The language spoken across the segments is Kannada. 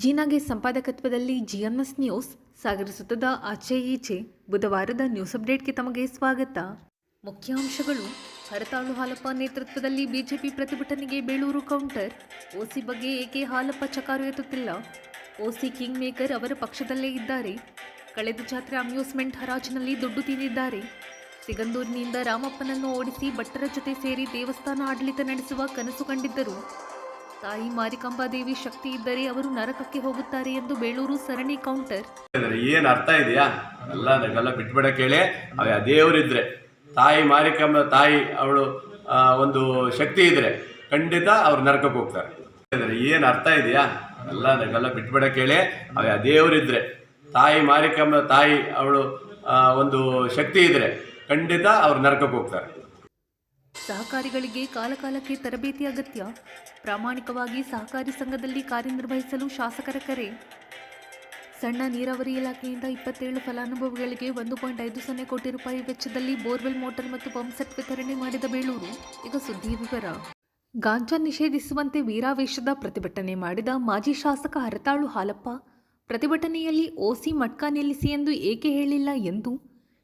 ಜೀನಾಗೆ ಸಂಪಾದಕತ್ವದಲ್ಲಿ ಜಿಎಂಎಸ್ ನ್ಯೂಸ್ ಸಾಗರಿಸುತ್ತದೆ ಆಚೆ ಈಚೆ. ಬುಧವಾರದ ನ್ಯೂಸ್ ಅಪ್ಡೇಟ್ಗೆ ತಮಗೆ ಸ್ವಾಗತ. ಮುಖ್ಯಾಂಶಗಳು: ಹರತಾಳು ಹಾಲಪ್ಪ ನೇತೃತ್ವದಲ್ಲಿ ಬಿಜೆಪಿ ಪ್ರತಿಭಟನೆಗೆ ಬೇಳೂರು ಕೌಂಟರ್. ಓಸಿ ಬಗ್ಗೆ ಏಕೆ ಹಾಲಪ್ಪ ಚಕಾರು ಎತ್ತುತ್ತಿಲ್ಲ? ಓಸಿ ಕಿಂಗ್ ಮೇಕರ್ ಅವರ ಪಕ್ಷದಲ್ಲೇ ಇದ್ದಾರೆ. ಕಳೆದ ಜಾತ್ರೆ ಅಮ್ಯೂಸ್ಮೆಂಟ್ ಹರಾಜಿನಲ್ಲಿ ದುಡ್ಡು ತಿಂದಿದ್ದಾರೆ. ಸಿಗಂದೂರಿನಿಂದ ರಾಮಪ್ಪನನ್ನು ಓಡಿಸಿ ಭಟ್ಟರ ಜೊತೆ ಸೇರಿ ದೇವಸ್ಥಾನ ಆಡಳಿತ ನಡೆಸುವ ಕನಸು ಕಂಡಿದ್ದರು. ತಾಯಿ ಮಾರಿಕಾಂಬಾದೇವಿ ಶಕ್ತಿ ಇದ್ದರೆ ಅವರು ನರಕಕ್ಕೆ ಹೋಗುತ್ತಾರೆ ಎಂದು ಬೇಳೂರು ಸರಣಿ ಕೌಂಟರ್. ಏನು ಅರ್ಥ ಇದೆಯಾ? ಎಲ್ಲ ಬಿಟ್ಬಿಡ ಕೇಳಿ. ದೇವರಿದ್ರೆ ತಾಯಿ ಮಾರಿಕಾಂಬ ತಾಯಿ ಅವಳು ಒಂದು ಶಕ್ತಿ ಇದ್ರೆ ಖಂಡಿತ ಅವ್ರು ನರಕಕ್ಕೆ ಹೋಗ್ತಾರೆ. ಏನು ಅರ್ಥ ಇದೆಯಾ? ಎಲ್ಲ ಬಿಟ್ಬಿಡ ಕೇಳಿ. ದೇವರಿದ್ರೆ ತಾಯಿ ಮಾರಿಕಾಂಬ ತಾಯಿ ಅವಳು ಒಂದು ಶಕ್ತಿ ಇದ್ರೆ ಖಂಡಿತ ಅವ್ರು ನರಕಕ್ಕೆ ಹೋಗ್ತಾರೆ. ಸಹಕಾರಿಗಳಿಗೆ ಕಾಲಕಾಲಕ್ಕೆ ತರಬೇತಿ ಅಗತ್ಯ. ಪ್ರಾಮಾಣಿಕವಾಗಿ ಸಹಕಾರಿ ಸಂಘದಲ್ಲಿ ಕಾರ್ಯನಿರ್ವಹಿಸಲು ಶಾಸಕರ ಕರೆ. ಸಣ್ಣ ನೀರಾವರಿ ಇಲಾಖೆಯಿಂದ 27 ಫಲಾನುಭವಿಗಳಿಗೆ 1.50 ಕೋಟಿ ರೂಪಾಯಿ ವೆಚ್ಚದಲ್ಲಿ ಬೋರ್ವೆಲ್ ಮೋಟಾರ್ ಮತ್ತು ಪಂಪ್ಸೆಟ್ ವಿತರಣೆ ಮಾಡಿದ ಬೇಳೂರು. ಈಗ ಸುದ್ದಿ ವಿವರ. ಗಾಂಜಾ ನಿಷೇಧಿಸುವಂತೆ ವೀರಾವೇಶದ ಪ್ರತಿಭಟನೆ ಮಾಡಿದ ಮಾಜಿ ಶಾಸಕ ಹರತಾಳು ಹಾಲಪ್ಪ ಪ್ರತಿಭಟನೆಯಲ್ಲಿ ಓಸಿ ಮಟ್ಕಾ ನಿಲ್ಲಿಸಿ ಎಂದು ಏಕೆ ಹೇಳಿಲ್ಲ ಎಂದು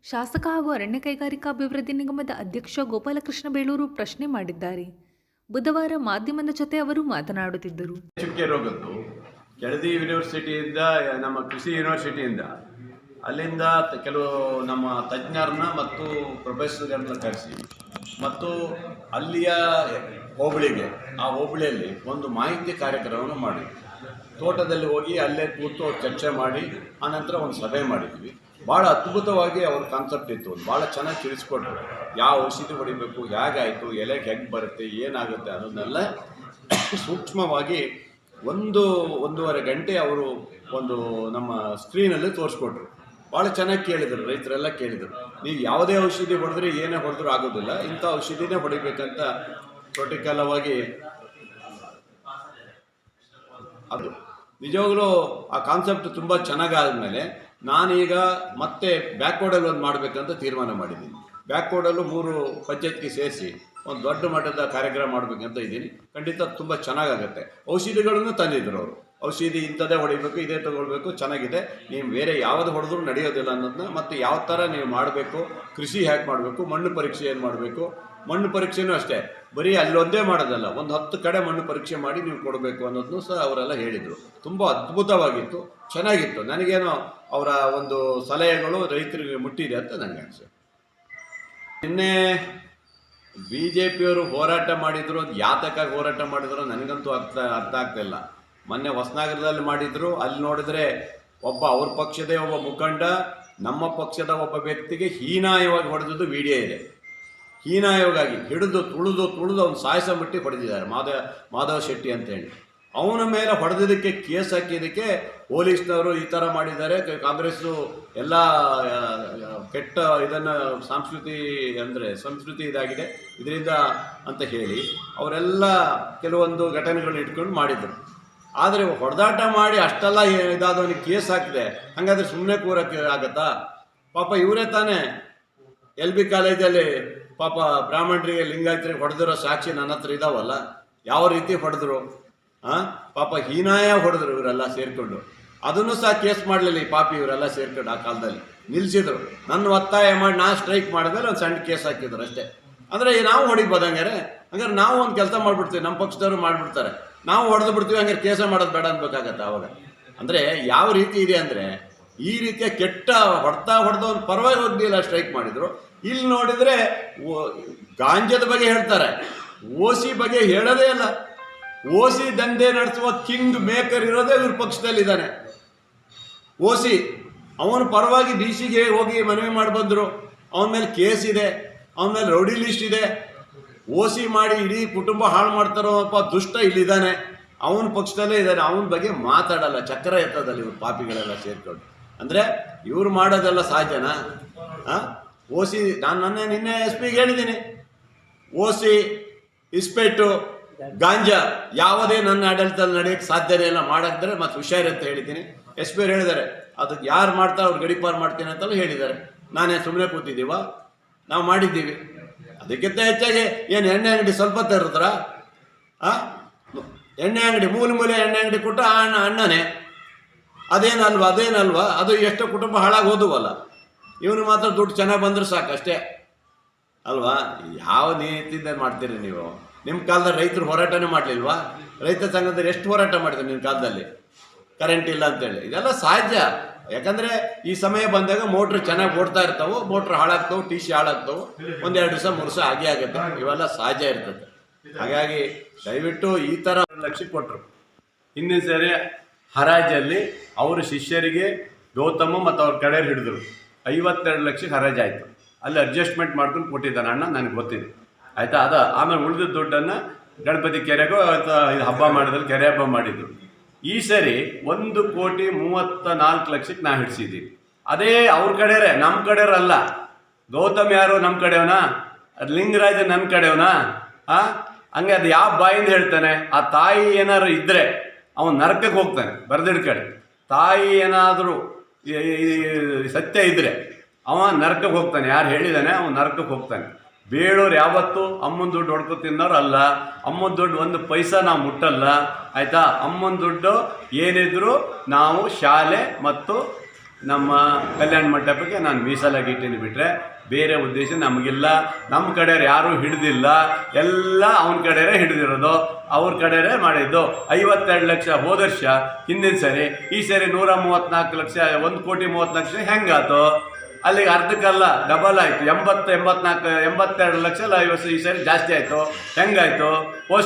ಶಾಸಕ ಹಾಗೂ ಅರಣ್ಯ ಕೈಗಾರಿಕಾ ಅಭಿವೃದ್ಧಿ ನಿಗಮದ ಅಧ್ಯಕ್ಷ ಗೋಪಾಲಕೃಷ್ಣ ಬೇಳೂರು ಪ್ರಶ್ನೆ ಮಾಡಿದ್ದಾರೆ. ಬುಧವಾರ ಮಾಧ್ಯಮದ ಜೊತೆ ಅವರು ಮಾತನಾಡುತ್ತಿದ್ದರು. ಚುಕ್ಕೆ ರೋಗದ್ದು ಕೆಳದಿ ಯೂನಿವರ್ಸಿಟಿಯಿಂದ ನಮ್ಮ ಕೃಷಿ ಯೂನಿವರ್ಸಿಟಿಯಿಂದ ಅಲ್ಲಿಂದ ಕೆಲವು ನಮ್ಮ ತಜ್ಞರನ್ನ ಮತ್ತು ಪ್ರೊಫೆಸರ್ಗಳನ್ನ ಕರೆಸಿ ಮತ್ತು ಅಲ್ಲಿಯ ಹೋಬಳಿಗೆ ಆ ಹೋಬಳಿಯಲ್ಲಿ ಒಂದು ಮಾಹಿತಿ ಕಾರ್ಯಕ್ರಮವನ್ನು ಮಾಡಿ ತೋಟದಲ್ಲಿ ಹೋಗಿ ಅಲ್ಲೇ ಕೂತು ಚರ್ಚೆ ಮಾಡಿ ಆನಂತರ ಒಂದು ಸಭೆ ಮಾಡಿದ್ವಿ. ಭಾಳ ಅದ್ಭುತವಾಗಿ ಅವ್ರ ಕಾನ್ಸೆಪ್ಟ್ ಇತ್ತು. ಭಾಳ ಚೆನ್ನಾಗಿ ತಿಳಿಸ್ಕೊಟ್ರು. ಯಾವ ಔಷಧಿ ಹೊಡಿಬೇಕು, ಹೇಗಾಯಿತು, ಎಲೆಗೆ ಹೆಂಗೆ ಬರುತ್ತೆ, ಏನಾಗುತ್ತೆ ಅನ್ನೋದನ್ನೆಲ್ಲ ಸೂಕ್ಷ್ಮವಾಗಿ ಒಂದೂವರೆ ಗಂಟೆ ಅವರು ಒಂದು ನಮ್ಮ ಸ್ಕ್ರೀನಲ್ಲಿ ತೋರಿಸ್ಕೊಟ್ರು. ಭಾಳ ಚೆನ್ನಾಗಿ ಕೇಳಿದರು. ರೈತರೆಲ್ಲ ಕೇಳಿದರು, ನೀವು ಯಾವುದೇ ಔಷಧಿ ಹೊಡೆದ್ರೆ ಏನೇ ಹೊಡೆದ್ರೂ ಆಗೋದಿಲ್ಲ, ಇಂಥ ಔಷಧಿನೇ ಹೊಡಿಬೇಕಂತ ಪ್ರೊಟಿಕಲವಾಗಿ ಅದು ನಿಜವಾಗ್ಲೂ ಆ ಕಾನ್ಸೆಪ್ಟ್ ತುಂಬ ಚೆನ್ನಾಗಾದ್ಮೇಲೆ ನಾನೀಗ ಮತ್ತೆ ಬ್ಯಾಕ್ವರ್ಡಲ್ಲಿ ಒಂದು ಮಾಡಬೇಕಂತ ತೀರ್ಮಾನ ಮಾಡಿದ್ದೀನಿ. ಬ್ಯಾಕ್ವರ್ಡಲ್ಲೂ 3 ಪಂಚಾಯತ್ಗೆ ಸೇರಿಸಿ ಒಂದು ದೊಡ್ಡ ಮಟ್ಟದ ಕಾರ್ಯಕ್ರಮ ಮಾಡಬೇಕಂತ ಇದ್ದೀನಿ. ಖಂಡಿತ ತುಂಬ ಚೆನ್ನಾಗಾಗುತ್ತೆ. ಔಷಧಿಗಳನ್ನು ತಂದಿದ್ರು ಅವರು. ಔಷಧಿ ಇಂಥದ್ದೇ ಹೊಡಿಬೇಕು, ಇದೇ ತೊಗೊಳ್ಬೇಕು, ಚೆನ್ನಾಗಿದೆ, ನೀವು ಬೇರೆ ಯಾವುದು ಹೊಡೆದ್ರೂ ನಡೆಯೋದಿಲ್ಲ ಅನ್ನೋದನ್ನ, ಮತ್ತು ಯಾವ ಥರ ನೀವು ಮಾಡಬೇಕು, ಕೃಷಿ ಹೇಗೆ ಮಾಡಬೇಕು, ಮಣ್ಣು ಪರೀಕ್ಷೆ ಏನು ಮಾಡಬೇಕು, ಮಣ್ಣು ಪರೀಕ್ಷೆನೂ ಅಷ್ಟೇ ಬರೀ ಅಲ್ಲೊಂದೇ ಮಾಡೋದಲ್ಲ, ಒಂದು 10 ಕಡೆ ಮಣ್ಣು ಪರೀಕ್ಷೆ ಮಾಡಿ ನೀವು ಕೊಡಬೇಕು ಅನ್ನೋದನ್ನು ಸಹ ಅವರೆಲ್ಲ ಹೇಳಿದರು. ತುಂಬ ಅದ್ಭುತವಾಗಿತ್ತು, ಚೆನ್ನಾಗಿತ್ತು. ನನಗೇನೋ ಅವರ ಒಂದು ಸಲಹೆಗಳು ರೈತರಿಗೆ ಮುಟ್ಟಿದೆ ಅಂತ ನನಗೆ ಅನಿಸುತ್ತೆ. ನಿನ್ನೆ ಬಿ ಜೆ ಪಿಯವರು ಹೋರಾಟ ಮಾಡಿದ್ರು, ಅದು ಯಾತಕ್ಕಾಗಿ ಹೋರಾಟ ಮಾಡಿದ್ರು ನನಗಂತೂ ಅರ್ಥ ಆಗ್ತಾಯಿಲ್ಲ. ಮೊನ್ನೆ ಹೊಸನಗರದಲ್ಲಿ ಮಾಡಿದ್ರು, ಅಲ್ಲಿ ನೋಡಿದ್ರೆ ಅವ್ರ ಪಕ್ಷದ ಒಬ್ಬ ಮುಖಂಡ ನಮ್ಮ ಪಕ್ಷದ ಒಬ್ಬ ವ್ಯಕ್ತಿಗೆ ಹೀನಾಯವಾಗಿ ಹೊಡೆದದ್ದು ವಿಡಿಯೋ ಇದೆ. ಹೀನಾಯವಾಗಿ ಹಿಡಿದು ತುಳಿದು ಅವ್ನು ಸಾಯಿಸೋ ಮಟ್ಟಿಗೆ ಹೊಡೆದಿದ್ದಾರೆ. ಮಾಧವ ಶೆಟ್ಟಿ ಅಂತೇಳಿ ಅವನ ಮೇಲೆ ಹೊಡೆದಿದ್ದಕ್ಕೆ ಕೇಸ್ ಹಾಕಿದ್ದಕ್ಕೆ ಪೊಲೀಸ್ನವರು ಈ ಥರ ಮಾಡಿದ್ದಾರೆ. ಕಾಂಗ್ರೆಸ್ಸು ಎಲ್ಲ ಕೆಟ್ಟ ಇದನ್ನು ಸಂಸ್ಕೃತಿ ಇದಾಗಿದೆ ಇದರಿಂದ ಅಂತ ಹೇಳಿ ಅವರೆಲ್ಲ ಕೆಲವೊಂದು ಘಟನೆಗಳನ್ನ ಇಟ್ಕೊಂಡು ಮಾಡಿದರು. ಆದರೆ ಹೊಡೆದಾಟ ಮಾಡಿ ಅಷ್ಟೆಲ್ಲ ಇದಾದವನಿಗೆ ಕೇಸ್ ಹಾಕಿದೆ, ಹಾಗಾದರೆ ಸುಮ್ಮನೆ ಕೂರಕ್ಕೆ ಆಗತ್ತಾ? ಪಾಪ ಇವರೇ ತಾನೇ LB ಕಾಲೇಜಲ್ಲಿ ಪಾಪ ಬ್ರಾಹ್ಮಣರಿಗೆ ಲಿಂಗಾಯತರಿಗೆ ಹೊಡೆದಿರೋ ಸಾಕ್ಷಿ ನನ್ನ ಹತ್ರ ಇದಾವಲ್ಲ, ಯಾವ ರೀತಿ ಹೊಡೆದ್ರು, ಪಾಪ ಹೀನಾಯ ಹೊಡೆದ್ರು ಇವರೆಲ್ಲ ಸೇರಿಕೊಂಡು. ಅದನ್ನು ಸಹ ಕೇಸ್ ಮಾಡಲಿಲ್ಲ ಈ ಪಾಪಿ ಇವರೆಲ್ಲ ಸೇರ್ಕೊಂಡು. ಆ ಕಾಲದಲ್ಲಿ ನಿಲ್ಲಿಸಿದ್ರು. ನನ್ನ ಒತ್ತಾಯ ಮಾಡಿ ನಾನು ಸ್ಟ್ರೈಕ್ ಮಾಡಿದ್ಮೇಲೆ ಒಂದು ಸಣ್ಣ ಕೇಸ್ ಹಾಕಿದ್ರು ಅಷ್ಟೇ. ಅಂದರೆ ನಾವು ಹೊಡಿಬೋದು ಹಂಗಾರೆ ನಾವು ಒಂದು ಕೆಲಸ ಮಾಡಿಬಿಡ್ತೀವಿ, ನಮ್ಮ ಪಕ್ಷದವರು ಮಾಡಿಬಿಡ್ತಾರೆ, ನಾವು ಹೊಡೆದು ಬಿಡ್ತೀವಿ, ಹಂಗಾರೆ ಕೇಸ ಮಾಡೋದು ಬೇಡ ಅನ್ಬೇಕಾಗತ್ತೆ ಆವಾಗ. ಅಂದರೆ ಯಾವ ರೀತಿ ಇದೆ ಅಂದರೆ ಈ ರೀತಿಯ ಕೆಟ್ಟ ಹೊಡೆದವನು ಪರವಾಗಿ ಹೋಗಲಿಲ್ಲ, ಸ್ಟ್ರೈಕ್ ಮಾಡಿದರು. ಇಲ್ಲಿ ನೋಡಿದರೆ ಗಾಂಜಾದ ಬಗ್ಗೆ ಹೇಳ್ತಾರೆ, ಓಸಿ ಬಗ್ಗೆ ಹೇಳೋದೇ ಇಲ್ಲ. ಓಸಿ ದಂಧೆ ನಡೆಸುವ ಕಿಂಗ್ ಮೇಕರ್ ಇರೋದೇ ಇವ್ರ ಪಕ್ಷದಲ್ಲಿದ್ದಾನೆ. ಓಸಿ ಅವನ ಪರವಾಗಿ DC ಹೋಗಿ ಮನವಿ ಮಾಡಿ ಬಂದರು. ಅವನ ಮೇಲೆ ಕೇಸ್ ಇದೆ, ಅವನ ಮೇಲೆ ರೌಡಿ ಲಿಸ್ಟ್ ಇದೆ. ಓಸಿ ಮಾಡಿ ಇಡೀ ಕುಟುಂಬ ಹಾಳು ಮಾಡ್ತಾರೋ ಅಪ್ಪ ದುಷ್ಟ ಇಲ್ಲಿದ್ದಾನೆ, ಅವನ ಪಕ್ಷದಲ್ಲೇ ಇದ್ದಾನೆ. ಅವನ ಬಗ್ಗೆ ಮಾತಾಡಲ್ಲ, ಚಕ್ರ ಎತ್ತದಲ್ಲಿ ಇವ್ರು ಪಾಪಿಗಳೆಲ್ಲ ಸೇರ್ಕೊಂಡು. ಅಂದರೆ ಇವ್ರು ಮಾಡೋದೆಲ್ಲ ಸಹಜನಾ? ಓಸಿ ನಾನು ನಿನ್ನೆ SP ಹೇಳಿದ್ದೀನಿ, ಓಸಿ ಇಸ್ಪೇಟು ಗಾಂಜಾ ಯಾವುದೇ ನನ್ನ ಆಡಳಿತದಲ್ಲಿ ನಡೆಯೋಕ್ಕೆ ಸಾಧ್ಯನೇ ಇಲ್ಲ, ಮಾಡಿದ್ರೆ ಮತ್ತು ಹುಷಾರಿ ಅಂತ ಹೇಳಿದ್ದೀನಿ. SP ಹೇಳಿದ್ದಾರೆ, ಅದಕ್ಕೆ ಯಾರು ಮಾಡ್ತಾರೆ ಅವ್ರು ಗಡಿಪಾರು ಮಾಡ್ತೀನಿ ಅಂತಲೂ ಹೇಳಿದ್ದಾರೆ. ನಾನೇ ಸುಮ್ಮನೆ ಕೂತಿದ್ದೀವ? ನಾವು ಮಾಡಿದ್ದೀವಿ. ಅದಕ್ಕಿಂತ ಹೆಚ್ಚಾಗಿ ಏನು ಎಣ್ಣೆ ಅಂಗಡಿ ಸ್ವಲ್ಪ ತೆರೆದ್ರ ಎಣ್ಣೆ ಅಂಗಡಿ ಮೂಲೆ ಎಣ್ಣೆ ಅಂಗಡಿ ಕೊಟ್ಟ ಅಣ್ಣನೇ ಅದೇನಲ್ವಾ ಅದು ಎಷ್ಟು ಕುಟುಂಬ ಹಾಳಾಗಿ ಹೋದುವಲ್ಲ. ಇವನು ಮಾತ್ರ ದುಡ್ಡು ಚೆನ್ನಾಗಿ ಬಂದ್ರೆ ಸಾಕಷ್ಟೇ ಅಲ್ವಾ. ಯಾವ ನೀತಿಯಿಂದ ಮಾಡ್ತೀರಿ ನೀವು? ನಿಮ್ಮ ಕಾಲದಲ್ಲಿ ರೈತರು ಹೋರಾಟನೇ ಮಾಡಲಿಲ್ವಾ? ರೈತ ಸಂಘದಲ್ಲಿ ಎಷ್ಟು ಹೋರಾಟ ಮಾಡಿದ್ರು ನಿಮ್ಮ ಕಾಲದಲ್ಲಿ? ಕರೆಂಟ್ ಇಲ್ಲ ಅಂತೇಳಿ. ಇದೆಲ್ಲ ಸಹಜ. ಯಾಕಂದರೆ ಈ ಸಮಯ ಬಂದಾಗ ಮೋಟ್ರ್ ಚೆನ್ನಾಗಿ ಓಡ್ತಾ ಇರ್ತಾವೆ, ಮೋಟ್ರ್ ಹಾಳಾಗ್ತಾವೆ, ಟಿ ಸಿ ಹಾಳಾಗ್ತಾವೆ, 1-2 ದಿವಸ 3 ದಿವಸ ಆಗೇ ಆಗುತ್ತೆ. ಇವೆಲ್ಲ ಸಹಜ ಇರ್ತದೆ. ಹಾಗಾಗಿ ದಯವಿಟ್ಟು ಈ ಥರ ಲಕ್ಷಕ್ಕೆ ಕೊಟ್ಟರು. ಹಿಂದಿನ ಸರಿ ಹರಾಜಲ್ಲಿ ಅವರ ಶಿಷ್ಯರಿಗೆ ಗೌತಮ ಮತ್ತು ಅವ್ರ ಕಡೆಯವ್ರು ಹಿಡಿದ್ರು 52 ಲಕ್ಷಕ್ಕೆ ಹರಾಜಾಯಿತು. ಅಲ್ಲಿ ಅಡ್ಜಸ್ಟ್ಮೆಂಟ್ ಮಾಡ್ಕೊಂಡು ಕೊಟ್ಟಿದ್ದಾನೆ ಅಣ್ಣ, ನನಗೆ ಗೊತ್ತಿದೆ ಆಯಿತಾ. ಆಮೇಲೆ ಉಳಿದ ದುಡ್ಡನ್ನು ಗಣಪತಿ ಕೆರೆಗೂ ಇದು ಹಬ್ಬ ಮಾಡಿದಲ್ಲಿ ಕೆರೆ ಹಬ್ಬ ಮಾಡಿದ್ರು. ಈ ಸರಿ 1,34,00,000ಕ್ಕೆ ನಾ ಹಿಡಿಸಿದ್ದೀವಿ. ಅದೇ ಅವ್ರ ಕಡೆಯವರೇ, ನಮ್ಮ ಕಡೆಯವರಲ್ಲ. ಗೌತಮ್ ಯಾರು ನಮ್ಮ ಕಡೆಯವನಾ? ಅದು ಲಿಂಗರಾಜ ನನ್ನ ಕಡೆಯವನಾ? ಹಂಗೆ ಅದು ಯಾವ ಬಾಯಿಂದ ಹೇಳ್ತಾನೆ? ಆ ತಾಯಿ ಏನಾದ್ರು ಇದ್ದರೆ ಅವನು ನರಕಕ್ಕೆ ಹೋಗ್ತಾನೆ. ಬರೆದಿಡ್ ಕಡೆ ತಾಯಿ ಏನಾದರೂ ಸತ್ಯ ಇದ್ದರೆ ಅವ ನರಕಕ್ಕೆ ಹೋಗ್ತಾನೆ. ಯಾರು ಹೇಳಿದಾನೆ ಅವನು ನರಕಕ್ಕೆ ಹೋಗ್ತಾನೆ. ಬೇಡೋರು ಯಾವತ್ತೂ ಅಮ್ಮನ ದುಡ್ಡು ಹೊಡ್ಕೊ ತಿನ್ನೋರು ಅಲ್ಲ. ಅಮ್ಮನ ದುಡ್ಡು 1 ಪೈಸಾ ನಾವು ಮುಟ್ಟಲ್ಲ ಆಯಿತಾ. ಅಮ್ಮನ ದುಡ್ಡು ಏನಿದ್ರು ನಾವು ಶಾಲೆ ಮತ್ತು ನಮ್ಮ ಕಲ್ಯಾಣ ಮಂಟಪಕ್ಕೆ ನಾನು ಮೀಸಲಾಗಿ ಇಟ್ಟಿನಿ, ಬಿಟ್ಟರೆ ಬೇರೆ ಉದ್ದೇಶ ನಮಗಿಲ್ಲ. ನಮ್ಮ ಕಡೆಯವ್ರು ಯಾರೂ ಹಿಡಿದಿಲ್ಲ, ಎಲ್ಲ ಅವನ ಕಡೆಯವರೇ ಹಿಡಿದಿರೋದು, ಅವ್ರ ಕಡೆಯವರೇ ಮಾಡಿದ್ದು. 52 ಲಕ್ಷ ಹೋದ ವರ್ಷ, ಹಿಂದಿನ ಸರಿ. ಈ ಸರಿ 134 ಲಕ್ಷ, 1,34 ಲಕ್ಷ ಹೆಂಗಾತು? ಅಲ್ಲಿಗೆ ಅರ್ಧಕ್ಕಲ್ಲ, ಡಬಲ್ ಆಯಿತು. 82 ಲಕ್ಷ ಈ ಸರಿ ಜಾಸ್ತಿ ಆಯಿತು. ಹೆಂಗಾಯಿತು?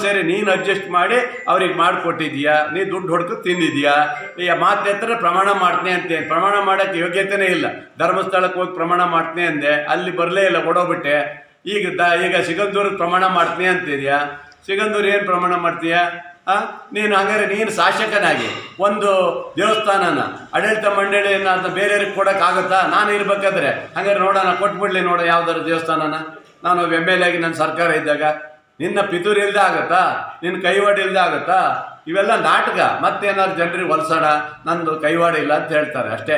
ಸರಿ ನೀನು ಅಡ್ಜಸ್ಟ್ ಮಾಡಿ ಅವ್ರಿಗೆ ಮಾಡಿಕೊಟ್ಟಿದ್ದೀಯಾ, ನೀ ದುಡ್ಡು ಹೊಡ್ಕೊ ತಿಂದಿದ್ದೀಯಾ. ಈಗ ಮಾತು ಹತ್ರ ಪ್ರಮಾಣ ಮಾಡ್ತೀನಿ ಅಂತೇನು? ಪ್ರಮಾಣ ಮಾಡೋಕ್ಕೆ ಯೋಗ್ಯತೆಯೇ ಇಲ್ಲ. ಧರ್ಮಸ್ಥಳಕ್ಕೆ ಹೋಗಿ ಪ್ರಮಾಣ ಮಾಡ್ತೀನಿ ಅಂದೆ, ಅಲ್ಲಿ ಬರಲೇ ಇಲ್ಲ, ಓಡೋಗ್ಬಿಟ್ಟೆ. ಈಗ ಸಿಗಂದೂರಿಗೆ ಪ್ರಮಾಣ ಮಾಡ್ತೀನಿ ಅಂತಿದ್ಯಾ. ಸಿಗಂದೂರು ಏನು ಪ್ರಮಾಣ ಮಾಡ್ತೀಯಾ? ನೀನು ಹಾಗಾದ್ರೆ ನೀನು ಶಾಸಕನಾಗಿ ಒಂದು ದೇವಸ್ಥಾನನ ಆಡಳಿತ ಮಂಡಳಿಯನ್ನು ಅದನ್ನ ಬೇರೆಯವ್ರಿಗೆ ಕೊಡೋಕ್ಕಾಗುತ್ತಾ? ನಾನು ಇರ್ಬೇಕಾದ್ರೆ ಹಾಗಾದ್ರೆ ನೋಡೋಣ, ಕೊಟ್ಬಿಡ್ಲಿ ನೋಡೋ ಯಾವ್ದಾದ್ರು ದೇವಸ್ಥಾನನ. ನಾನು MLA ಆಗಿ ನನ್ನ ಸರ್ಕಾರ ಇದ್ದಾಗ ನಿನ್ನ ಪಿತೂರು ಇಲ್ಲದೆ ಆಗುತ್ತಾ? ನಿನ್ನ ಕೈವಾಡ ಇಲ್ಲದೆ ಆಗುತ್ತಾ? ಇವೆಲ್ಲ ನಾಟಕ. ಮತ್ತೇನಾದ್ರು ಜನರಿಗೆ ಹೊಲ್ಸೋಣ, ನಂದು ಕೈವಾಡ ಇಲ್ಲ ಅಂತ ಹೇಳ್ತಾರೆ ಅಷ್ಟೇ.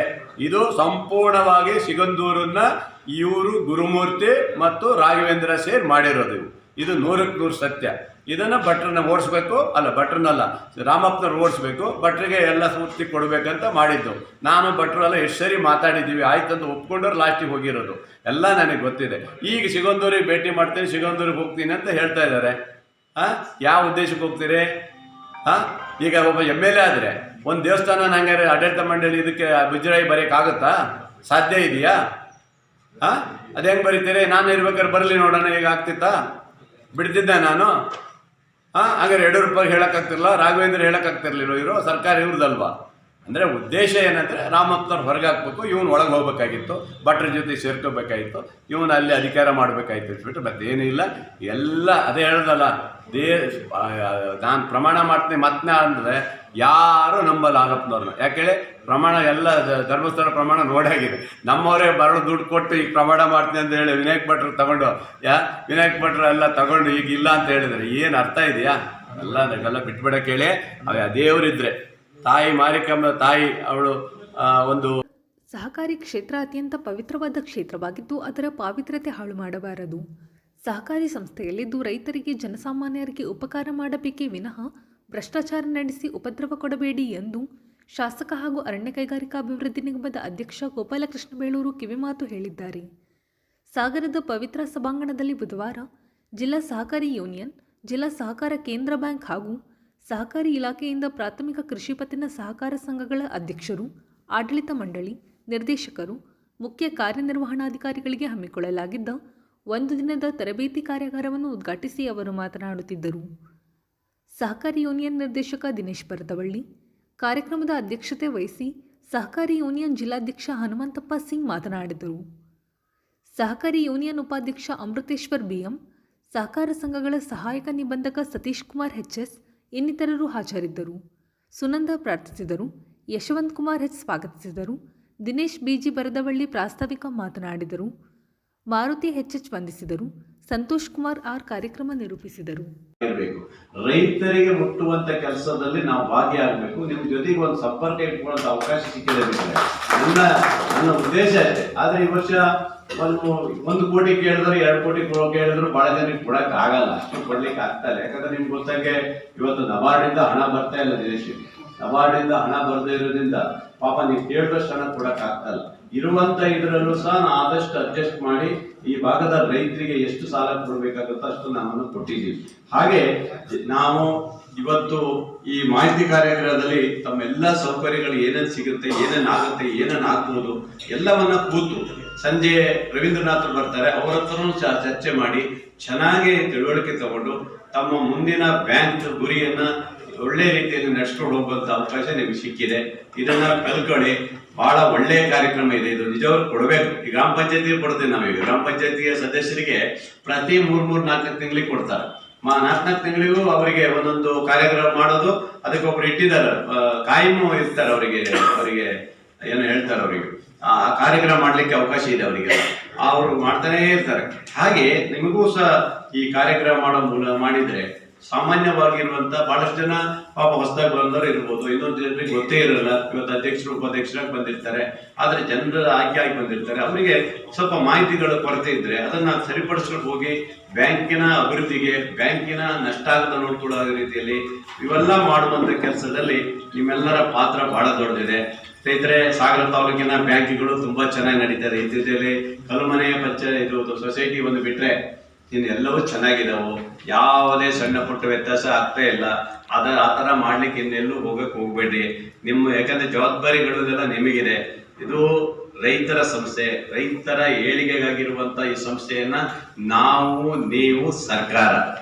ಇದು ಸಂಪೂರ್ಣವಾಗಿ ಸಿಗಂದೂರನ್ನ ಇವರು ಗುರುಮೂರ್ತಿ ಮತ್ತು ರಾಘವೇಂದ್ರ ಸೇರಿ ಮಾಡಿರೋದು. ಇದು 100ಕ್ಕೆ 100 ಸತ್ಯ. ಇದನ್ನು ಭಟ್ರನ್ನ ಓಡಿಸ್ಬೇಕು, ಅಲ್ಲ ಭಟ್ರನ್ನಲ್ಲ, ರಾಮಪ್ಪನವ್ರು ಓಡಿಸ್ಬೇಕು, ಭಟ್ರಿಗೆ ಎಲ್ಲ ಸ್ಫೂರ್ತಿ ಕೊಡಬೇಕಂತ ಮಾಡಿದ್ದು. ನಾನು ಭಟ್ರೆಲ್ಲ ಎಷ್ಟು ಸರಿ ಮಾತಾಡಿದ್ದೀವಿ, ಆಯ್ತಂತ ಒಪ್ಕೊಂಡ್ರೆ ಲಾಸ್ಟಿಗೆ ಹೋಗಿರೋದು ಎಲ್ಲ ನನಗೆ ಗೊತ್ತಿದೆ. ಈಗ ಸಿಗಂದೂರಿಗೆ ಭೇಟಿ ಮಾಡ್ತೀನಿ, ಸಿಗಂದೂರಿಗೆ ಹೋಗ್ತೀನಿ ಅಂತ ಹೇಳ್ತಾ ಇದ್ದಾರೆ. ಯಾವ ಉದ್ದೇಶಕ್ಕೆ ಹೋಗ್ತೀರಿ? ಈಗ ಒಬ್ಬ MLA ಆದರೆ ಒಂದು ದೇವಸ್ಥಾನ ಹಂಗಾರೆ ಆಡಳಿತ ಮಂಡಳಿ ಇದಕ್ಕೆ ಬಿಜರಾಯಿ ಬರೆಯೋಕ್ಕಾಗುತ್ತಾ? ಸಾಧ್ಯ ಇದೆಯಾ? ಅದು ಹೆಂಗೆ ಬರೀತೀರಿ? ನಾನು ಇರ್ಬೇಕಾದ್ರೆ ಬರಲಿ ನೋಡೋಣ, ಈಗ ಆಗ್ತಿತ್ತಾ? ಬಿಡ್ತಿದ್ದೆ ನಾನು? ಹಾಗಾದ್ರೆ ಯಡಿಯೂರಪ್ಪ ಹೇಳೋಕ್ಕಾಗ್ತಿರಲ್ಲ, ರಾಘವೇಂದ್ರ ಹೇಳೋಕ್ಕಾಗ್ತಿರ್ಲಿಲ್ಲ. ಇವರು ಸರ್ಕಾರ ಇವ್ರದಲ್ವಾ? ಅಂದರೆ ಉದ್ದೇಶ ಏನಂದರೆ ರಾಮಪ್ಪನವ್ರು ಹೊರಗೆ ಹಾಕ್ಬೇಕು, ಇವನು ಒಳಗೆ ಹೋಗ್ಬೇಕಾಗಿತ್ತು, ಭಟ್ರ ಜೊತೆ ಸೇರ್ಕೋಬೇಕಾಗಿತ್ತು, ಇವನು ಅಲ್ಲಿ ಅಧಿಕಾರ ಮಾಡಬೇಕಾಗಿತ್ತು ಬಿಟ್ಟು ಮತ್ತೇನೂ ಇಲ್ಲ. ಎಲ್ಲ ಅದೇ ಹೇಳ್ದಲ್ಲ, ನಾನು ಪ್ರಮಾಣ ಮಾಡ್ತೀನಿ ಮತ್ತೆ ಅಂದರೆ ಯಾರೂ ನಂಬಲ್ಲ ಆಲಪ್ಪನವ್ರನ್ನ. ಯಾಕೇಳಿ ಪ್ರಮಾಣ ಎಲ್ಲ ಧರ್ಮಸ್ಥಳ ಪ್ರಮಾಣ ನೋಡಾಗಿದೆ. ನಮ್ಮವರೇ ಬರಲು ದುಡ್ಡು ಕೊಟ್ಟು ಈಗ ಪ್ರಮಾಣ ಮಾಡ್ತೀನಿ ಅಂತ ಹೇಳಿ ವಿನಾಯಕ್ ಭಟ್ರು ತಗೊಂಡು ವಿನಾಯಕ್ ಭಟ್ರು ಎಲ್ಲ ತಗೊಂಡು ಈಗ ಇಲ್ಲ ಅಂತ ಹೇಳಿದರೆ ಏನು ಅರ್ಥ ಇದೆಯಾ? ಎಲ್ಲ ಬಿಟ್ಬಿಡಕ್ಕೆ ಹೇಳಿ ಅವೆ ದೇವರಿದ್ರೆ ತಾಯಿ ಮಾರಿಕಮ್ಮ ತಾಯಿ ಅವಳು ಒಂದು ಸಹಕಾರಿ ಕ್ಷೇತ್ರ ಅತ್ಯಂತ ಪವಿತ್ರವಾದ ಕ್ಷೇತ್ರವಾಗಿದ್ದು ಅದರ ಪಾವಿತ್ರ್ಯತೆ ಹಾಳು ಮಾಡಬಾರದು. ಸಹಕಾರಿ ಸಂಸ್ಥೆಯಲ್ಲಿದ್ದು ರೈತರಿಗೆ ಜನಸಾಮಾನ್ಯರಿಗೆ ಉಪಕಾರ ಮಾಡಬೇಕೇ ವಿನಃ ಭ್ರಷ್ಟಾಚಾರ ನಡೆಸಿ ಉಪದ್ರವ ಕೊಡಬೇಡಿ ಎಂದು ಶಾಸಕ ಹಾಗೂ ಅರಣ್ಯ ಕೈಗಾರಿಕಾಭಿವೃದ್ಧಿ ನಿಗಮದ ಅಧ್ಯಕ್ಷ ಗೋಪಾಲಕೃಷ್ಣ ಬೇಳೂರು ಕಿವಿಮಾತು ಹೇಳಿದ್ದಾರೆ. ಸಾಗರದ ಪವಿತ್ರ ಸಭಾಂಗಣದಲ್ಲಿ ಬುಧವಾರ ಜಿಲ್ಲಾ ಸಹಕಾರಿ ಯೂನಿಯನ್, ಜಿಲ್ಲಾ ಸಹಕಾರ ಕೇಂದ್ರ ಬ್ಯಾಂಕ್ ಹಾಗೂ ಸಹಕಾರಿ ಇಲಾಖೆಯಿಂದ ಪ್ರಾಥಮಿಕ ಕೃಷಿ ಪತ್ತಿನ ಸಹಕಾರ ಸಂಘಗಳ ಅಧ್ಯಕ್ಷರು, ಆಡಳಿತ ಮಂಡಳಿ, ನಿರ್ದೇಶಕರು, ಮುಖ್ಯ ಕಾರ್ಯನಿರ್ವಹಣಾಧಿಕಾರಿಗಳಿಗೆ ಹಮ್ಮಿಕೊಳ್ಳಲಾಗಿದ್ದ 1 ದಿನದ ತರಬೇತಿ ಕಾರ್ಯಾಗಾರವನ್ನು ಉದ್ಘಾಟಿಸಿ ಅವರು ಮಾತನಾಡುತ್ತಿದ್ದರು. ಸಹಕಾರಿ ಯೂನಿಯನ್ ನಿರ್ದೇಶಕ ದಿನೇಶ್ ಬರದವಳ್ಳಿ ಕಾರ್ಯಕ್ರಮದ ಅಧ್ಯಕ್ಷತೆ ವಹಿಸಿ ಸಹಕಾರಿ ಯೂನಿಯನ್ ಜಿಲ್ಲಾಧ್ಯಕ್ಷ ಹನುಮಂತಪ್ಪ ಸಿಂಗ್ ಮಾತನಾಡಿದರು. ಸಹಕಾರಿ ಯೂನಿಯನ್ ಉಪಾಧ್ಯಕ್ಷ ಅಮೃತೇಶ್ವರ್ BM, ಸಹಕಾರ ಸಂಘಗಳ ಸಹಾಯಕ ನಿಬಂಧಕ ಸತೀಶ್ ಕುಮಾರ್ HS ಇನ್ನಿತರರು ಹಾಜರಿದ್ದರು. ಸುನಂದ ಪ್ರಾರ್ಥಿಸಿದರು. ಯಶವಂತ್ ಕುಮಾರ್ H ಸ್ವಾಗತಿಸಿದರು. ದಿನೇಶ್ BG ಬರದವಳ್ಳಿ ಪ್ರಾಸ್ತಾವಿಕ ಮಾತನಾಡಿದರು. ಮಾರುತಿ HH ವಂದಿಸಿದರು. ಸಂತೋಷ್ ಕುಮಾರ್ R ಕಾರ್ಯಕ್ರಮ ನಿರೂಪಿಸಿದರು. ರೈತರಿಗೆ ಮುಟ್ಟುವಂತ ಕೆಲಸದಲ್ಲಿ ನಾವು ಭಾಗಿಯಾಗಬೇಕು. ನಿಮ್ಮ ಜೊತೆಗೆ ಒಂದು ಸಂಪರ್ಕ ಇಟ್ಕೊಳ್ಳುವಂತ ಅವಕಾಶ ಸಿಕ್ಕಿದೆ. ನನ್ನ ಉದ್ದೇಶ ಇದೆ. ಆದರೆ ಈ ವರ್ಷ ಒಂದು ಕೋಟಿ ಕೇಳಿದ್ರು 2 ಕೋಟಿ ಕೇಳಿದ್ರು ಬಹಳ ಜನಕ್ಕೆ ಕೊಡಕ್ ಆಗಲ್ಲ, ಅಷ್ಟು ಕೊಡ್ಲಿಕ್ಕೆ ಆಗ್ತಾ ಇಲ್ಲ. ಯಾಕಂದ್ರೆ ನಿಮ್ಗೆ ಗೊತ್ತಾಗೆ ಇವತ್ತು ನಬಾರ್ಡಿಂದ ಹಣ ಬರ್ತಾ ಇಲ್ಲ ದೇಶಕ್ಕೆ. ನಬಾರ್ಡಿಂದ ಹಣ ಬರದೇ ಇರೋದ್ರಿಂದ ಪಾಪ ನೀವು ಕೇಳಿದಷ್ಟು ಹಣ ಕೊಡಕ್ ಆಗ್ತಾ ಇಲ್ಲ. ಇರುವಂತ ಇದರಲ್ಲೂ ಸಹ ನಾವು ಆದಷ್ಟು ಅಡ್ಜಸ್ಟ್ ಮಾಡಿ ಈ ಭಾಗದ ರೈತರಿಗೆ ಎಷ್ಟು ಸಾಲ ಕೊಡಬೇಕಾಗುತ್ತೋ ಅಷ್ಟು ನಾವನ್ನು ಕೊಟ್ಟಿದ್ದೀವಿ. ಹಾಗೆ ನಾವು ಇವತ್ತು ಈ ಮಾಹಿತಿ ಕಾರ್ಯಾಗಾರದಲ್ಲಿ ತಮ್ಮೆಲ್ಲ ಸೌಕರ್ಯಗಳು ಏನೇನು ಸಿಗುತ್ತೆ, ಏನೇನು ಆಗುತ್ತೆ, ಏನೇನು ಆಗ್ಬೋದು ಎಲ್ಲವನ್ನ ಕೂತು ಸಂಜೆ ರವೀಂದ್ರನಾಥ್ ಬರ್ತಾರೆ, ಅವರ ಹತ್ರನೂ ಚರ್ಚೆ ಮಾಡಿ ಚೆನ್ನಾಗಿ ತಿಳುವಳಿಕೆ ತಗೊಂಡು ತಮ್ಮ ಮುಂದಿನ ಬ್ಯಾಂಕ್ ಗುರಿಯನ್ನ ಒಳ್ಳೆ ರೀತಿಯಲ್ಲಿ ನಡೆಸ್ಕೊಂಡು ಹೋಗುವಂತ ಅವಕಾಶ ನಿಮ್ಗೆ ಸಿಕ್ಕಿದೆ. ಇದನ್ನ ಕಲ್ಕೊಳ್ಳಿ. ಬಹಳ ಒಳ್ಳೆಯ ಕಾರ್ಯಕ್ರಮ ಇದೆ. ಇದು ನಿಜವಾಗ್ಲೂ ಕೊಡಬೇಕು. ಈ ಗ್ರಾಮ ಪಂಚಾಯತಿಗೆ ಕೊಡ್ತೇವೆ ನಾವೀಗ. ಗ್ರಾಮ ಪಂಚಾಯತಿಯ ಸದಸ್ಯರಿಗೆ ಪ್ರತಿ 3-4 ತಿಂಗಳಿಗೆ ಕೊಡ್ತಾರೆ. 4 ತಿಂಗಳಿಗೂ ಅವರಿಗೆ ಒಂದೊಂದು ಕಾರ್ಯಕ್ರಮ ಮಾಡೋದು. ಅದಕ್ಕೆ ಒಬ್ರು ಇಟ್ಟಿದ್ದಾರೆ, ಕಾಯಂ ಇರ್ತಾರೆ. ಅವರಿಗೆ ಏನು ಹೇಳ್ತಾರೆ, ಅವರಿಗೆ ಆ ಕಾರ್ಯಕ್ರಮ ಮಾಡ್ಲಿಕ್ಕೆ ಅವಕಾಶ ಇದೆ. ಅವರಿಗೆ ಅವರು ಮಾಡ್ತಾನೇ ಇರ್ತಾರೆ. ಹಾಗೆ ನಿಮಗೂ ಸಹ ಈ ಕಾರ್ಯಕ್ರಮ ಮಾಡಿದ್ರೆ ಸಾಮಾನ್ಯವಾಗಿರುವಂತ ಬಹಳಷ್ಟು ಜನ ಪಾಪ ಹೊಸದಾಗಿ ಬಂದವರು ಇರ್ಬೋದು, ಇನ್ನೊಂದು ಜನರಿಗೆ ಗೊತ್ತೇ ಇರಲ್ಲ. ಇವತ್ತು ಅಧ್ಯಕ್ಷರು ಉಪಾಧ್ಯಕ್ಷರಾಗಿ ಬಂದಿರ್ತಾರೆ, ಆದ್ರೆ ಜನರ ಆಯ್ಕೆ ಆಗಿ ಬಂದಿರ್ತಾರೆ. ಅವರಿಗೆ ಸ್ವಲ್ಪ ಮಾಹಿತಿಗಳ ಕೊರತೆ ಇದ್ರೆ ಅದನ್ನ ಸರಿಪಡಿಸ್ಕೊಂಡು ಹೋಗಿ ಬ್ಯಾಂಕಿನ ಅಭಿವೃದ್ಧಿಗೆ, ಬ್ಯಾಂಕಿನ ನಷ್ಟ ಆಗದ ನೋಡ್ಕೊಳ್ಳೋ ರೀತಿಯಲ್ಲಿ ಇವೆಲ್ಲ ಮಾಡುವಂತ ಕೆಲಸದಲ್ಲಿ ನಿಮ್ಮೆಲ್ಲರ ಪಾತ್ರ ಬಹಳ ದೊಡ್ಡದಿದೆ. ಸ್ನೇಹಿತರೆ, ಸಾಗರ ತಾಲೂಕಿನ ಬ್ಯಾಂಕ್ಗಳು ತುಂಬಾ ಚೆನ್ನಾಗಿ ನಡೀತಾರೆ. ಇತ್ತೀಚೆಗೆ ಕಲ್ಮನೆ ಇದು ಸೊಸೈಟಿ ಒಂದು ಬಿಟ್ರೆ ಇನ್ನೆಲ್ಲವೂ ಚೆನ್ನಾಗಿದಾವು. ಯಾವುದೇ ಸಣ್ಣ ಪುಟ್ಟ ವ್ಯತ್ಯಾಸ ಆಗ್ತಾ ಇಲ್ಲ. ಆ ಥರ ಮಾಡ್ಲಿಕ್ಕೆ ಇನ್ನೆಲ್ಲೂ ಹೋಗ್ಬೇಡಿ. ಯಾಕಂದ್ರೆ ಜವಾಬ್ದಾರಿಗಳೆಲ್ಲ ನಿಮಗಿದೆ. ಇದು ರೈತರ ಸಂಸ್ಥೆ, ರೈತರ ಏಳಿಗೆಗಾಗಿರುವಂತ ಈ ಸಂಸ್ಥೆಯನ್ನ ನೀವು ಸರ್ಕಾರ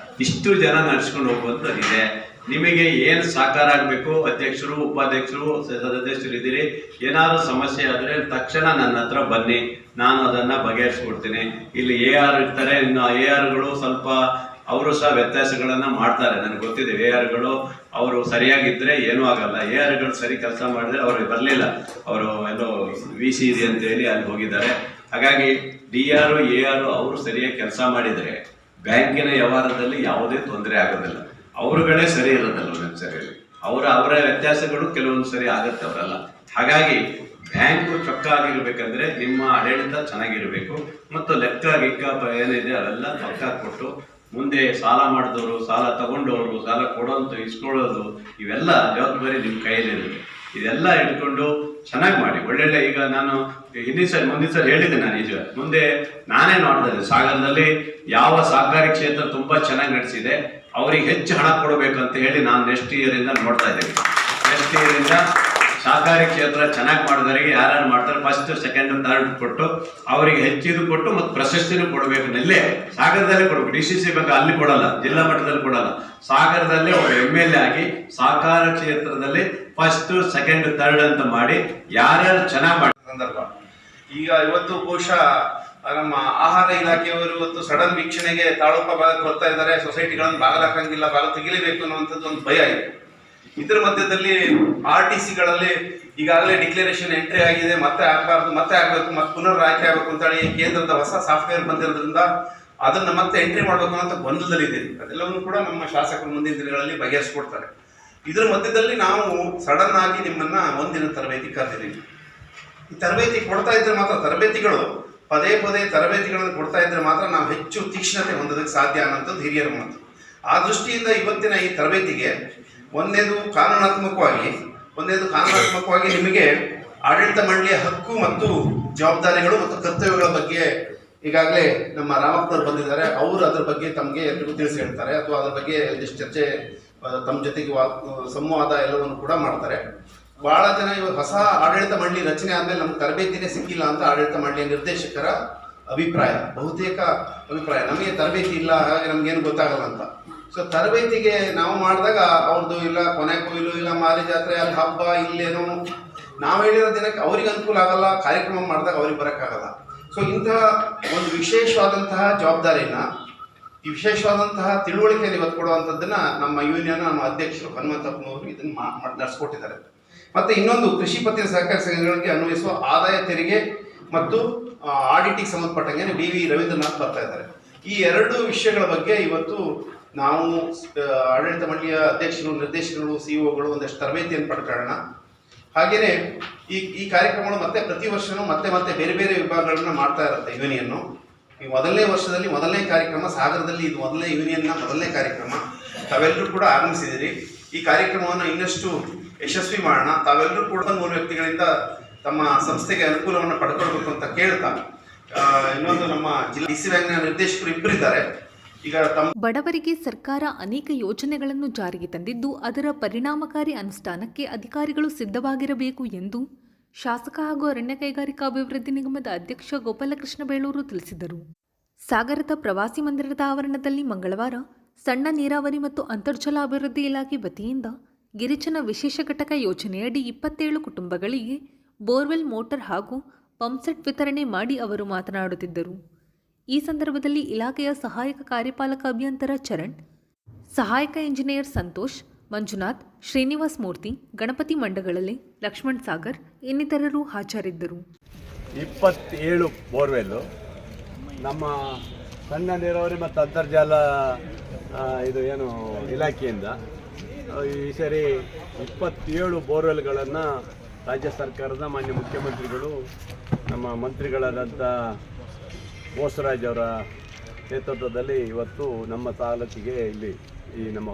ಇಷ್ಟು ಜನ ನಡೆಸ್ಕೊಂಡು ಹೋಗುವಂಥದ್ದಿದೆ. ನಿಮಗೆ ಏನು ಸಾಕಾರ ಆಗಬೇಕು, ಅಧ್ಯಕ್ಷರು ಉಪಾಧ್ಯಕ್ಷರು ಸದಸ್ಯರು ಇದ್ದೀರಿ, ಏನಾದ್ರು ಸಮಸ್ಯೆ ಆದರೆ ತಕ್ಷಣ ನನ್ನ ಹತ್ರ ಬನ್ನಿ, ನಾನು ಅದನ್ನ ಬಗೆಹರಿಸ್ಕೊಡ್ತೀನಿ. ಇಲ್ಲಿ AR ಇರ್ತಾರೆ. ಇನ್ನು ARಗಳು ಸ್ವಲ್ಪ ಅವರು ಸಹ ವ್ಯತ್ಯಾಸಗಳನ್ನ ಮಾಡ್ತಾರೆ. ನನಗೆ ಗೊತ್ತಿದೆ. ARಗಳು ಅವರು ಸರಿಯಾಗಿದ್ರೆ ಏನೂ ಆಗಲ್ಲ. ARಗಳು ಸರಿ ಕೆಲಸ ಮಾಡಿದ್ರೆ ಅವ್ರಿಗೆ ಬರಲಿಲ್ಲ, ಅವರು ಎಲ್ಲೋ VC ಇದೆ ಅಂತ ಹೇಳಿ ಅಲ್ಲಿ ಹೋಗಿದ್ದಾರೆ. ಹಾಗಾಗಿ DR AR ಅವರು ಸರಿಯಾಗಿ ಕೆಲಸ ಮಾಡಿದ್ರೆ ಬ್ಯಾಂಕಿನ ವ್ಯವಹಾರದಲ್ಲಿ ಯಾವುದೇ ತೊಂದರೆ ಆಗೋದಿಲ್ಲ. ಅವರುಗಳೇ ಸರಿ ಇರೋದಲ್ಲ ಒಂದೊಂದು ಸರಿಯಲ್ಲಿ. ಅವರ ವ್ಯತ್ಯಾಸಗಳು ಕೆಲವೊಂದು ಸರಿ ಆಗುತ್ತೆ ಅವರಲ್ಲ. ಹಾಗಾಗಿ ಬ್ಯಾಂಕು ಚೊಕ್ಕ ಆಗಿರ್ಬೇಕಂದ್ರೆ ನಿಮ್ಮ ಆಡಳಿತ ಚೆನ್ನಾಗಿರ್ಬೇಕು ಮತ್ತು ಲೆಕ್ಕ ಏನಿದೆ ಅವೆಲ್ಲ ಪಕ್ಕ ಕೊಟ್ಟು ಮುಂದೆ ಸಾಲ ಮಾಡಿದವರು, ಸಾಲ ತಗೊಂಡವರು, ಸಾಲ ಕೊಡೋಂತ ಇಸ್ಕೊಳ್ಳೋದು ಇವೆಲ್ಲ ಜವಾಬ್ದಾರಿ ನಿಮ್ಮ ಕೈಯಲ್ಲಿರುತ್ತೆ. ಇದೆಲ್ಲ ಇಟ್ಕೊಂಡು ಚೆನ್ನಾಗಿ ಮಾಡಿ. ಒಳ್ಳೊಳ್ಳೆ ಈಗ ನಾನು ಮುಂದಿನ ಸಲ ಹೇಳಿದ್ದೆ, ನಾನು ಈಗ ಮುಂದೆ ನಾನೇ ನೋಡ್ತಾ ಇದ್ದೆ ಸಾಗರದಲ್ಲಿ ಯಾವ ಸಹಕಾರಿ ಕ್ಷೇತ್ರ ತುಂಬಾ ಚೆನ್ನಾಗಿ ನಡೆಸಿದೆ, ಅವ್ರಿಗೆ ಹೆಚ್ಚು ಹಣ ಕೊಡಬೇಕು ಅಂತ ಹೇಳಿ ನಾನು ನೆಕ್ಸ್ಟ್ ಇಯರ್ ಇಂದ ನೋಡ್ತಾ ಇದ್ದೇವೆ. ನೆಕ್ಸ್ಟ್ ಇಯರ್ ಇಂದ ಸಹಕಾರಿ ಕ್ಷೇತ್ರ ಚೆನ್ನಾಗಿ ಮಾಡಿದವರಿಗೆ ಯಾರು ಮಾಡ್ತಾರೆ ಫಸ್ಟ್, ಸೆಕೆಂಡ್, ಥರ್ಡ್ ಕೊಟ್ಟು ಅವರಿಗೆ ಹೆಚ್ಚಿದು ಕೊಟ್ಟು ಮತ್ತು ಪ್ರಶಸ್ತಿನೂ ಕೊಡಬೇಕು. ಇಲ್ಲೇ ಸಾಗರದಲ್ಲೇ ಕೊಡಬೇಕು. DCC ಬೇಕು ಅಲ್ಲಿ ಕೊಡಲ್ಲ, ಜಿಲ್ಲಾ ಮಟ್ಟದಲ್ಲಿ ಕೊಡಲ್ಲ. ಸಾಗರದಲ್ಲೇ ಒಬ್ಬ MLA ಆಗಿ ಸಹಕಾರ ಕ್ಷೇತ್ರದಲ್ಲಿ ಫಸ್ಟ್, ಸೆಕೆಂಡ್, ಥರ್ಡ್ ಅಂತ ಮಾಡಿ ಯಾರ್ಯಾರು ಚೆನ್ನಾಗಿ ಮಾಡಿ ಸಂದರ್ಭ. ಈಗ ಇವತ್ತು ಬಹುಶಃ ನಮ್ಮ ಆಹಾರ ಇಲಾಖೆಯವರು ಇವತ್ತು ಸಡನ್ ವೀಕ್ಷಣೆಗೆ ತಾಲೂಕಾ ಭಾಗಕ್ಕೆ ಬರ್ತಾ ಇದ್ದಾರೆ. ಸೊಸೈಟಿಗಳನ್ನು ಬಾಗಲಾಕಂಗಿಲ್ಲ, ಬಾಗಿಲು ತೆಗಿಲೇಬೇಕು ಅನ್ನುವಂಥದ್ದು ಒಂದು ಭಯ ಇದೆ. ಇದರ ಮಧ್ಯದಲ್ಲಿ RTCಗಳಲ್ಲಿ ಈಗಾಗಲೇ ಡಿಕ್ಲರೇಷನ್ ಎಂಟ್ರಿ ಆಗಿದೆ, ಮತ್ತೆ ಆಗಬಾರ್ದು, ಮತ್ತೆ ಆಗಬೇಕು, ಮತ್ತೆ ಪುನರ್ ಆಯ್ಕೆ ಆಗಬೇಕು ಅಂತೇಳಿ ಕೇಂದ್ರದ ಹೊಸ ಸಾಫ್ಟ್ವೇರ್ ಬಂದಿರೋದ್ರಿಂದ ಅದನ್ನ ಮತ್ತೆ ಎಂಟ್ರಿ ಮಾಡಬೇಕು ಅಂತ ಗೊಂದಲದಲ್ಲಿದೆ. ಅದೆಲ್ಲವನ್ನು ಕೂಡ ನಮ್ಮ ಶಾಸಕರು ಮುಂದಿನ ದಿನಗಳಲ್ಲಿ ಬಗೆಹರಿಸ್ಕೊಡ್ತಾರೆ. ಇದರ ಮಧ್ಯದಲ್ಲಿ ನಾವು ಸಡನ್ ಆಗಿ ನಿಮ್ಮನ್ನ ಒಂದಿನ ತರಬೇತಿ ಕರೆದಿದ್ದೀವಿ. ಈ ತರಬೇತಿ ಕೊಡ್ತಾ ಇದ್ರೆ ಮಾತ್ರ, ತರಬೇತಿಗಳು ಪದೇ ತರಬೇತಿಗಳನ್ನು ಕೊಡ್ತಾ ಇದ್ರೆ ಮಾತ್ರ ನಾವು ಹೆಚ್ಚು ತೀಕ್ಷ್ಣತೆ ಹೊಂದೋದಕ್ಕೆ ಸಾಧ್ಯ ಅನ್ನೋಂಥದ್ದು ಹಿರಿಯರ ಮಾತು. ಆ ದೃಷ್ಟಿಯಿಂದ ಇವತ್ತಿನ ಈ ತರಬೇತಿಗೆ ಒಂದೇದು ಕಾನೂನಾತ್ಮಕವಾಗಿ ನಿಮಗೆ ಆಡಳಿತ ಮಂಡಳಿಯ ಹಕ್ಕು ಮತ್ತು ಜವಾಬ್ದಾರಿಗಳು ಮತ್ತು ಕರ್ತವ್ಯಗಳ ಬಗ್ಗೆ ಈಗಾಗಲೇ ನಮ್ಮ ರಾಮಪ್ಪನವರು ಬಂದಿದ್ದಾರೆ. ಅವರು ಅದರ ಬಗ್ಗೆ ತಮಗೆ ಎಲ್ರಿಗೂ ತಿಳಿಸಿ ಹೇಳ್ತಾರೆ, ಅಥವಾ ಅದರ ಬಗ್ಗೆ ಒಂದಿಷ್ಟು ಚರ್ಚೆ ತಮ್ಮ ಜೊತೆಗೆ ಸಂವಾದ ಎಲ್ಲವನ್ನು ಕೂಡ ಮಾಡ್ತಾರೆ. ಬಹಳ ಜನ ಇವಾಗ ಹೊಸ ಆಡಳಿತ ಮಂಡಳಿ ರಚನೆ ಆದ್ಮೇಲೆ ನಮ್ಗೆ ತರಬೇತಿನೇ ಸಿಕ್ಕಿಲ್ಲ ಅಂತ ಆಡಳಿತ ಮಂಡಳಿಯ ನಿರ್ದೇಶಕರ ಅಭಿಪ್ರಾಯ, ಬಹುತೇಕ ಅಭಿಪ್ರಾಯ. ನಮಗೆ ತರಬೇತಿ ಇಲ್ಲ, ಹಾಗಾಗಿ ನಮ್ಗೇನು ಗೊತ್ತಾಗಲ್ಲ ಅಂತ. ಸೊ ತರಬೇತಿಗೆ ನಾವು ಮಾಡಿದಾಗ ಅವ್ರದ್ದು ಇಲ್ಲ ಕೊನೆ ಕೊಯ್ಲು, ಇಲ್ಲ ಮಾರಿ ಜಾತ್ರೆ, ಅಲ್ಲಿ ಹಬ್ಬ, ಇಲ್ಲೇನೋ ನಾವು ಹೇಳಿರೋ ದಿನಕ್ಕೆ ಅವ್ರಿಗೆ ಅನುಕೂಲ ಆಗಲ್ಲ, ಕಾರ್ಯಕ್ರಮ ಮಾಡಿದಾಗ ಅವ್ರಿಗೆ ಬರೋಕ್ಕಾಗಲ್ಲ. ಸೊ ಇಂತಹ ಒಂದು ವಿಶೇಷವಾದಂತಹ ಜವಾಬ್ದಾರಿಯನ್ನ, ಈ ವಿಶೇಷವಾದಂತಹ ತಿಳುವಳಿಕೆಯನ್ನು ಇವತ್ತು ಕೊಡುವಂಥದ್ದನ್ನ ನಮ್ಮ ಯೂನಿಯನ್, ನಮ್ಮ ಅಧ್ಯಕ್ಷರು ಹನುಮಂತಪ್ಪನವರು ಇದನ್ನು ನಡೆಸ್ಕೊಟ್ಟಿದ್ದಾರೆ. ಮತ್ತೆ ಇನ್ನೊಂದು, ಕೃಷಿ ಪತ್ತಿನ ಸಹಕಾರಿ ಸಂಘಗಳಿಗೆ ಅನ್ವಯಿಸುವ ಆದಾಯ ತೆರಿಗೆ ಮತ್ತು ಆಡಿಟಿಗೆ ಸಂಬಂಧಪಟ್ಟಂಗೆ BV ರವೀಂದ್ರನಾಥ್ ಬರ್ತಾ ಇದ್ದಾರೆ. ಈ ಎರಡು ವಿಷಯಗಳ ಬಗ್ಗೆ ಇವತ್ತು ನಾವು ಆಡಳಿತ ಮಂಡಳಿಯ ಅಧ್ಯಕ್ಷರು, ನಿರ್ದೇಶಕರು, CEOಗಳು ಒಂದಷ್ಟು ತರಬೇತಿಯನ್ನು ಪಡ್ಕೊಳ್ಳೋಣ. ಹಾಗೆಯೇ ಈ ಕಾರ್ಯಕ್ರಮಗಳು ಮತ್ತೆ ಪ್ರತಿ ವರ್ಷವೂ ಮತ್ತೆ ಮತ್ತೆ ಬೇರೆ ಬೇರೆ ವಿಭಾಗಗಳನ್ನ ಮಾಡ್ತಾ ಇರುತ್ತೆ ಯೂನಿಯನ್ನು. ಈ ಮೊದಲನೇ ವರ್ಷದಲ್ಲಿ ಮೊದಲನೇ ಕಾರ್ಯಕ್ರಮ ಸಾಗರದಲ್ಲಿ, ಇದು ಮೊದಲನೇ ಯೂನಿಯನ್ನ ಮೊದಲನೇ ಕಾರ್ಯಕ್ರಮ. ತಾವೆಲ್ಲರೂ ಕೂಡ ಆಗಮಿಸಿದಿರಿ. ಈ ಕಾರ್ಯಕ್ರಮವನ್ನು ಇನ್ನಷ್ಟು ಯಶಸ್ವಿ ಮಾಡೋಣ. ತಾವೆಲ್ಲರೂ ಕೂಡ 3 ವ್ಯಕ್ತಿಗಳಿಂದ ತಮ್ಮ ಸಂಸ್ಥೆಗೆ ಅನುಕೂಲವನ್ನು ಪಡ್ಕೊಳ್ಬೇಕು ಅಂತ ಕೇಳ್ತಾ, ಇನ್ನೊಂದು ನಮ್ಮ ಜಿಲ್ಲಾ ಡಿಸಿ ಬ್ಯಾಂಕ್ನ ನಿರ್ದೇಶಕರು ಇಬ್ಬರಿದ್ದಾರೆ. ಈಗ ಬಡವರಿಗೆ ಸರ್ಕಾರ ಅನೇಕ ಯೋಜನೆಗಳನ್ನು ಜಾರಿಗೆ ತಂದಿದ್ದು ಅದರ ಪರಿಣಾಮಕಾರಿ ಅನುಷ್ಠಾನಕ್ಕೆ ಅಧಿಕಾರಿಗಳು ಸಿದ್ಧವಾಗಿರಬೇಕು ಎಂದು ಶಾಸಕ ಹಾಗೂ ಅರಣ್ಯ ಕೈಗಾರಿಕಾ ಅಭಿವೃದ್ಧಿ ನಿಗಮದ ಅಧ್ಯಕ್ಷ ಗೋಪಾಲಕೃಷ್ಣ ಬೇಳೂರು ತಿಳಿಸಿದರು. ಸಾಗರದ ಪ್ರವಾಸಿ ಮಂದಿರದ ಆವರಣದಲ್ಲಿ ಮಂಗಳವಾರ ಸಣ್ಣ ನೀರಾವರಿ ಮತ್ತು ಅಂತರ್ಜಲ ಅಭಿವೃದ್ಧಿ ಇಲಾಖೆ ವತಿಯಿಂದ ಗಿರಿಜನ ವಿಶೇಷ ಘಟಕ ಯೋಜನೆಯಡಿ 27 ಕುಟುಂಬಗಳಿಗೆ ಬೋರ್ವೆಲ್ ಮೋಟಾರ್ ಹಾಗೂ ಪಂಪ್ಸೆಟ್ ವಿತರಣೆ ಮಾಡಿ ಅವರು ಮಾತನಾಡುತ್ತಿದ್ದರು. ಈ ಸಂದರ್ಭದಲ್ಲಿ ಇಲಾಖೆಯ ಸಹಾಯಕ ಕಾರ್ಯಪಾಲಕ ಅಭಿಯಂತರ ಚರಣ್, ಸಹಾಯಕ ಇಂಜಿನಿಯರ್ ಸಂತೋಷ್, ಮಂಜುನಾಥ್, ಶ್ರೀನಿವಾಸ್ ಮೂರ್ತಿ, ಗಣಪತಿ ಮಂಡಗಳಲ್ಲಿ, ಲಕ್ಷ್ಮಣ್ ಸಾಗರ್ ಇನ್ನಿತರರು ಹಾಜರಿದ್ದರು. 27 ಬೋರ್ವೆಲ್ಲು ನಮ್ಮ ಸಣ್ಣ ನೀರಾವರಿ ಮತ್ತು ಅಂತರ್ಜಲ ಇದು ಏನು ಇಲಾಖೆಯಿಂದ ಈ ಸರಿ 27 ಬೋರ್ವೆಲ್ಗಳನ್ನು ರಾಜ್ಯ ಸರ್ಕಾರದ ಮಾನ್ಯ ಮುಖ್ಯಮಂತ್ರಿಗಳು ನಮ್ಮ ಮಂತ್ರಿಗಳಾದಂಥ ಬೋಸರಾಜ್ ಅವರ ನೇತೃತ್ವದಲ್ಲಿ ಇವತ್ತು ನಮ್ಮ ತಾಲೂಕಿಗೆ ಇಲ್ಲಿ ಈ ನಮ್ಮ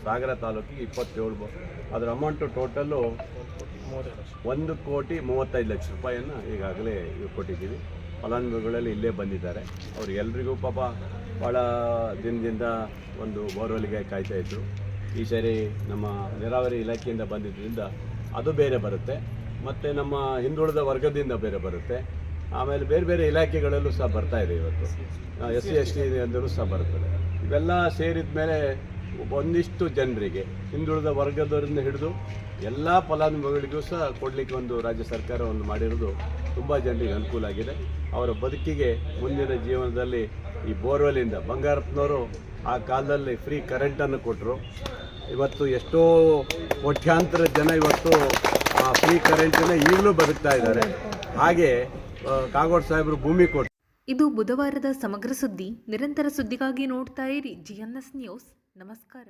ಸಾಗರ ತಾಲೂಕಿಗೆ 27 ಅದರ ಅಮೌಂಟು ಟೋಟಲ್ಲು 1,35,00,000 ರೂಪಾಯಿಯನ್ನು ಈಗಾಗಲೇ ಕೊಟ್ಟಿದ್ದೀವಿ. ಫಲಾನುಭವಿಗಳಲ್ಲಿ ಇಲ್ಲೇ ಬಂದಿದ್ದಾರೆ. ಅವರಿಗೆಲ್ಲರಿಗೂ ಪಾಪ ಭಾಳ ದಿನದಿಂದ ಒಂದು ಬೋರ್ವೆಲ್ಗೆ ಕಾಯ್ತಾಯಿದ್ರು. ಈ ಸರಿ ನಮ್ಮ ನೀರಾವರಿ ಇಲಾಖೆಯಿಂದ ಬಂದಿದ್ದರಿಂದ ಅದು ಬೇರೆ ಬರುತ್ತೆ, ಮತ್ತು ನಮ್ಮ ಹಿಂದುಳಿದ ವರ್ಗದಿಂದ ಬೇರೆ ಬರುತ್ತೆ, ಆಮೇಲೆ ಬೇರೆ ಬೇರೆ ಇಲಾಖೆಗಳಲ್ಲೂ ಸಹ ಬರ್ತಾಯಿದೆ. ಇವತ್ತು SC ST ಅಂದರೂ ಸಹ ಬರ್ತದೆ. ಇವೆಲ್ಲ ಸೇರಿದ ಮೇಲೆ ಒಂದಿಷ್ಟು ಜನರಿಗೆ ಹಿಂದುಳಿದ ವರ್ಗದವರಿಂದ ಹಿಡಿದು ಎಲ್ಲ ಫಲಾನುಭವಿಗಳಿಗೂ ಸಹ ಕೊಡಲಿಕ್ಕೆ ಒಂದು ರಾಜ್ಯ ಸರ್ಕಾರ ಒಂದು ಮಾಡಿರೋದು ತುಂಬ ಜನರಿಗೆ ಅನುಕೂಲ ಆಗಿದೆ. ಅವರ ಬದುಕಿಗೆ ಮುಂದಿನ ಜೀವನದಲ್ಲಿ ಈ ಬೋರ್ವೆಲ್ಲಿಂದ ಬಂಗಾರಪ್ಪನವರು ಆ ಕಾಲದಲ್ಲಿ ಫ್ರೀ ಕರೆಂಟನ್ನು ಕೊಟ್ಟರು. ಇವತ್ತು ಎಷ್ಟೋ ಕೋಟ್ಯಾಂತರ ಜನ ಇವತ್ತು ಆ ಫ್ರೀ ಕರೆಂಟನ್ನು ಈಗಲೂ ಬದುಕ್ತಾ ಇದ್ದಾರೆ. ಹಾಗೆ ಕಾಗೋಡು ಸಾಹೇಬರು ಭೂಮಿ ಕೊಟ್ಟರು. ಇದು ಬುಧವಾರದ ಸಮಗ್ರ ಸುದ್ದಿ. ನಿರಂತರ ಸುದ್ದಿಗಾಗಿ ನೋಡ್ತಾ ಇರಿ GNS ನ್ಯೂಸ್. ನಮಸ್ಕಾರ.